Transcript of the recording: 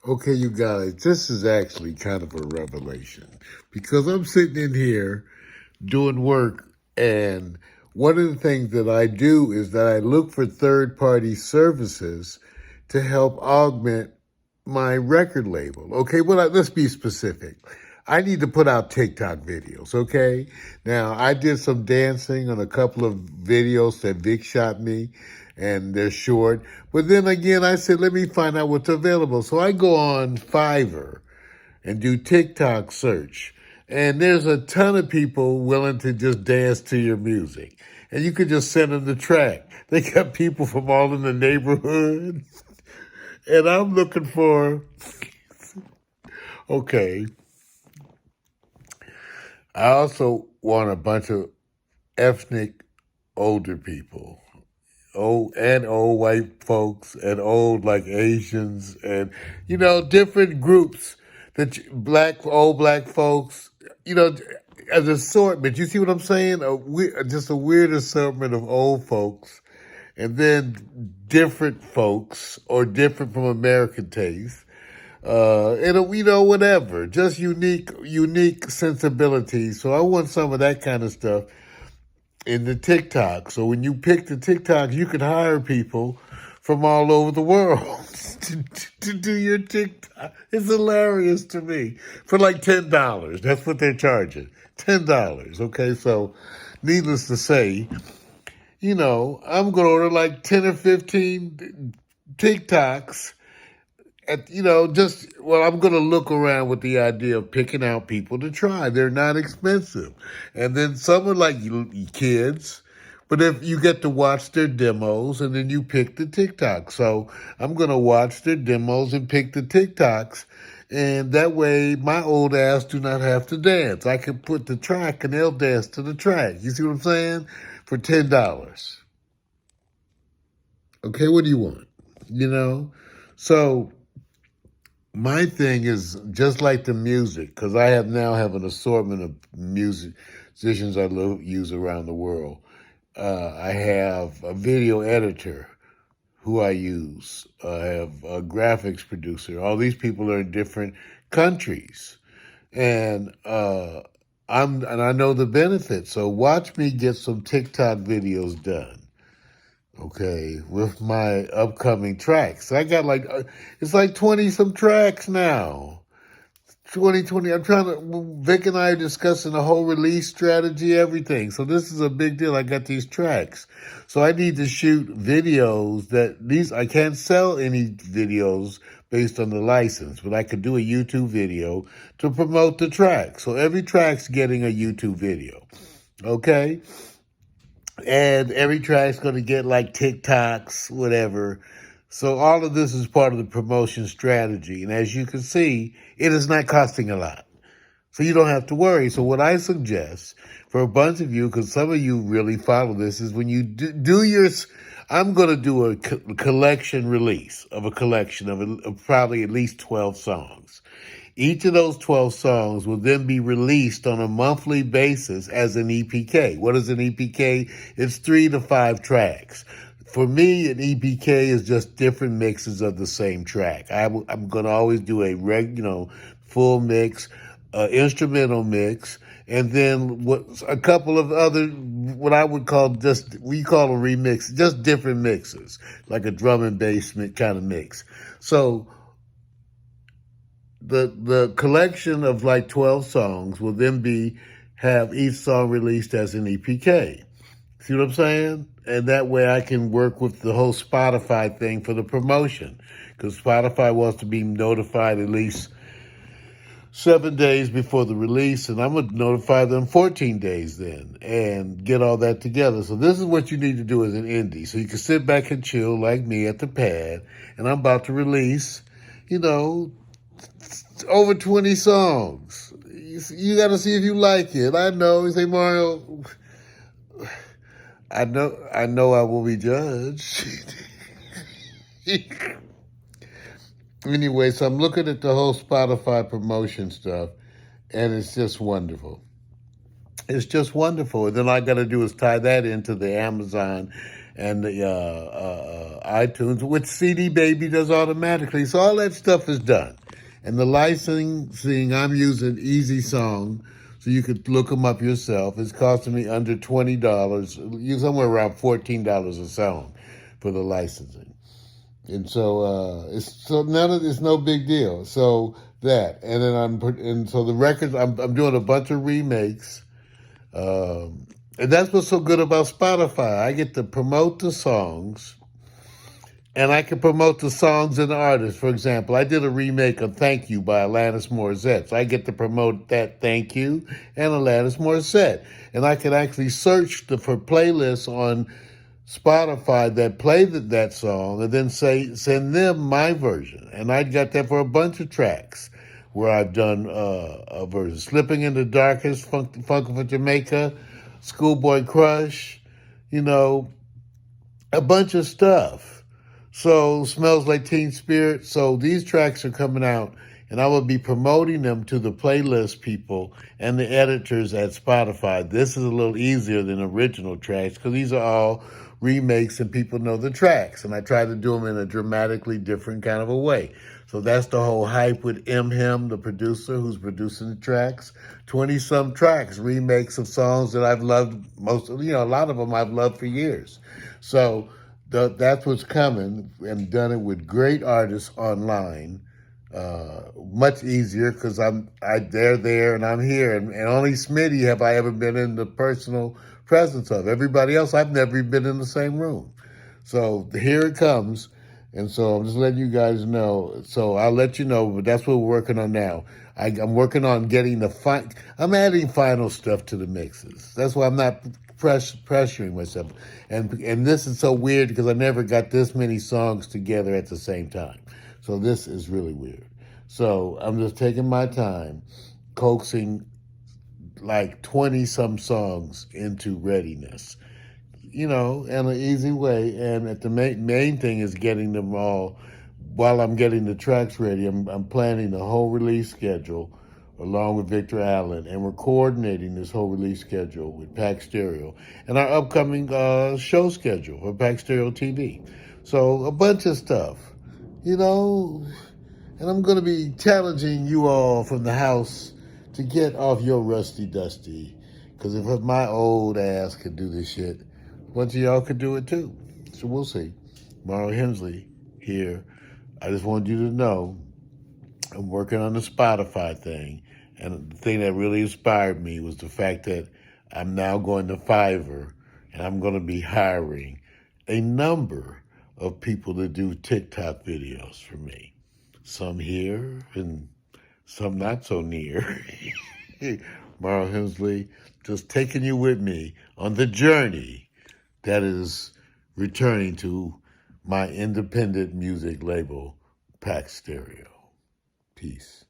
Okay, you guys, this is actually kind of a revelation because I'm sitting in here doing work, and one of the things that I do is that I look for third party services to help augment my record label. Okay, well, let's be specific. I need to put out TikTok videos, okay? Now, I did some dancing on a couple of videos that Vic shot me, and they're short. But then again, I said, let me find out what's available. So I go on Fiverr and do TikTok search. And there's a ton of people willing to just dance to your music. And you could just send them the track. They got people from all in the neighborhood. And I'm looking for, okay, I also want a bunch of ethnic older people. Old white folks and old like Asians and different groups old black folks, as assortment. You see what I'm saying? Just a weird assortment of old folks, and then different folks or different from American taste. And whatever, just unique sensibilities. So I want some of that kind of stuff in the TikTok. So when you pick the TikTok, you can hire people from all over the world to do your TikTok. It's hilarious to me. For like $10. That's what they're charging. $10. Okay, so needless to say, I'm going to order like 10 or 15 TikToks I'm going to look around with the idea of picking out people to try. They're not expensive. And then some are like kids, but if you get to watch their demos and then you pick the TikTok. So I'm going to watch their demos and pick the TikToks. And that way my old ass do not have to dance. I can put the track and they'll dance to the track. You see what I'm saying? For $10. Okay, what do you want? So my thing is just like the music, because I now have an assortment of musicians I use around the world. I have a video editor who I use. I have a graphics producer. All these people are in different countries, and I know the benefits. So watch me get some TikTok videos done. Okay, with my upcoming tracks. I got it's like 20 some tracks now. 2020, Vic and I are discussing the whole release strategy, everything. So this is a big deal. I got these tracks. So I need to shoot videos I can't sell any videos based on the license, but I could do a YouTube video to promote the track. So every track's getting a YouTube video. Okay? And every track's going to get like TikToks, whatever. So all of this is part of the promotion strategy. And as you can see, it is not costing a lot. So you don't have to worry. So what I suggest for a bunch of you, because some of you really follow this, is when you I'm going to do a collection release of a collection of probably at least 12 songs. Each of those 12 songs will then be released on a monthly basis as an EPK. What is an EPK? It's 3 to 5 tracks. For me, an EPK is just different mixes of the same track. I'm going to always do a full mix, instrumental mix, and then a couple of other, what I would call we call a remix, just different mixes, like a drum and bass kind of mix. So the collection of like 12 songs will then have each song released as an EPK. See what I'm saying? And that way I can work with the whole Spotify thing for the promotion, because Spotify wants to be notified at least 7 days before the release, and I'm going to notify them 14 days then and get all that together. So this is what you need to do as an indie. So you can sit back and chill like me at the pad, and I'm about to release, over 20 songs. You got to see if you like it. I know. You say, Mario, I know I will be judged. Anyway, so I'm looking at the whole Spotify promotion stuff, and it's just wonderful. It's just wonderful. And then all I got to do is tie that into the Amazon and the iTunes, which CD Baby does automatically. So all that stuff is done. And the licensing, I'm using Easy Song, so you could look them up yourself. It's costing me under $20, somewhere around $14 a song for the licensing. And so it's no big deal. So that, and then so the records, I'm doing a bunch of remakes. And that's what's so good about Spotify. I get to promote the songs, and I can promote the songs and the artists. For example, I did a remake of Thank You by Alanis Morissette. So I get to promote that Thank You and Alanis Morissette. And I can actually search for playlists on Spotify that play that song and then send them my version. And I got that for a bunch of tracks where I've done a version. Slipping in the Darkest, Funk for Jamaica, Schoolboy Crush, you know, a bunch of stuff. So Smells Like Teen Spirit. So these tracks are coming out, and I will be promoting them to the playlist people and the editors at Spotify. This is a little easier than original tracks because these are all remakes and people know the tracks. And I try to do them in a dramatically different kind of a way. So that's the whole hype with Him, the producer who's producing the tracks. 20-some tracks, remakes of songs that I've loved a lot of them I've loved for years. So that's what's coming, and done it with great artists online. Much easier because they're there and I'm here, and only Smitty have I ever been in the personal presence of. Everybody else, I've never been in the same room. So here it comes, and so I'm just letting you guys know. So I'll let you know, but that's what we're working on now. I'm working on getting I'm adding final stuff to the mixes. That's why I'm not pressuring myself. And this is so weird because I never got this many songs together at the same time. So this is really weird. So I'm just taking my time, coaxing like 20-some songs into readiness, in an easy way. And the main thing is getting them all. While I'm getting the tracks ready, I'm planning the whole release schedule along with Victor Allen, and we're coordinating this whole release schedule with Pack Stereo and our upcoming show schedule for Pack Stereo TV. So a bunch of stuff, and I'm going to be challenging you all from the house to get off your rusty dusty, because if my old ass could do this shit, a bunch of y'all could do it too. So we'll see. Mario Hensley here. I just wanted you to know I'm working on the Spotify thing. And the thing that really inspired me was the fact that I'm now going to Fiverr, and I'm going to be hiring a number of people to do TikTok videos for me. Some here and some not so near. Mario Hensley, just taking you with me on the journey that is returning to my independent music label, Pack Stereo. Peace.